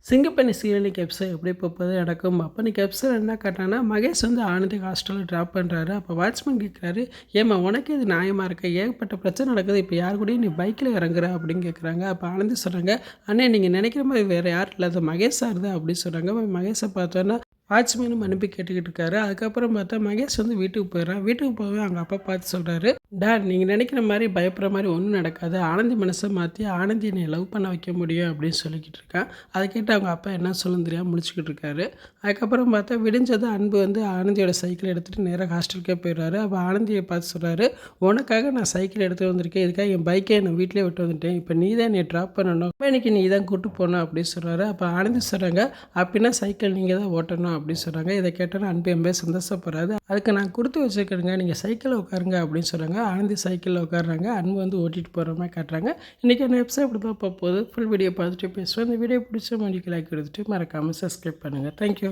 சிங்கப்பெண்ணை சீரியலுக்கு episode எப்படி போகுது நடக்கும். அப்போ இன்னைக்கு எபிசோட் என்ன காட்டானா, மகேஷ் வந்து ஆனந்தி ஹாஸ்டலில் ட்ராப் பண்ணுறாரு. அப்போ வாட்ச்மேன் கேட்குறாரு, ஏம்மா உனக்கு இது நியாயமாக இருக்க, ஏகப்பட்ட பிரச்சனை நடக்குது, இப்போ யார் கூடயும் நீ பைக்கில் இறங்குற அப்படின்னு கேட்குறாங்க. அப்போ ஆனந்தி சொல்கிறாங்க, அண்ணே நீங்கள் நினைக்கிற மாதிரி வேறு யாரும் இல்லை, அது மகேஷ் சார் தான் அப்படின்னு சொல்கிறாங்க. மகேஷை பார்த்தோன்னா வாட்ச்மேனும் அனுப்பி கேட்டுக்கிட்டு இருக்காரு. அதுக்கப்புறம் பார்த்தா மகேஷ் வந்து வீட்டுக்கு போயிடறான். வீட்டுக்கு போய் அவங்க அப்பா பார்த்து சொல்கிறாரு, டேட் நீங்கள் நினைக்கிற மாதிரி பயப்படுற மாதிரி ஒன்றும் நடக்காது, ஆனந்தி மனசை மாற்றி ஆனந்தி என்னை லவ் பண்ண வைக்க முடியும் அப்படின்னு சொல்லிக்கிட்டு இருக்கான். அதை கேட்டு அவங்க அப்பா என்ன சொல்லணும் தெரியாமல் முடிச்சுக்கிட்டு இருக்காரு. அதுக்கப்புறம் பார்த்தா விடிஞ்சது அன்பு வந்து ஆனந்தியோட சைக்கிள் எடுத்துகிட்டு நேராக ஹாஸ்டலுக்கே போயிடுறாரு. அப்போ ஆனந்தியை பார்த்து சொல்கிறாரு, உனக்காக நான் சைக்கிள் எடுத்துகிட்டு வந்திருக்கேன், இதுக்காக என் பைக்கை நான் வீட்டிலே விட்டு வந்துட்டேன், இப்போ நீ தான் என்னை ட்ராப் பண்ணணும், இப்போ இன்னைக்கு நீ தான் கூப்பிட்டு போகணும் அப்படின்னு சொல்கிறாரு. அப்போ ஆனந்தி சொல்கிறாங்க, அப்படின்னா சைக்கிள் நீங்கள் தான் ஓட்டணும் அப்படின்னு சொல்கிறாங்க. இதை கேட்டோன்னா அன்பு எம்பே சந்தோஷப்படுறாரு. அதுக்கு நான் கொடுத்து வச்சுருக்கேங்க, நீங்கள் சைக்கிளில் உட்காருங்க அப்படின்னு சொல்கிறாங்க. ஆனந்தி சைக்கிளில் உட்காடுறாங்க. அன்பு வந்து ஓட்டிகிட்டு போகிற மாதிரி காட்டுறாங்க. இன்றைக்கி என்ன எபிசோட் இப்படி தான் போகுது. ஃபுல் வீடியோ பார்த்துட்டு பேசுவேன். இந்த வீடியோ பிடிச்ச மாதிரி லைக் கொடுத்துட்டு மறக்காமல் சப்ஸ்கிரைப் பண்ணுங்கள். தேங்க்யூ.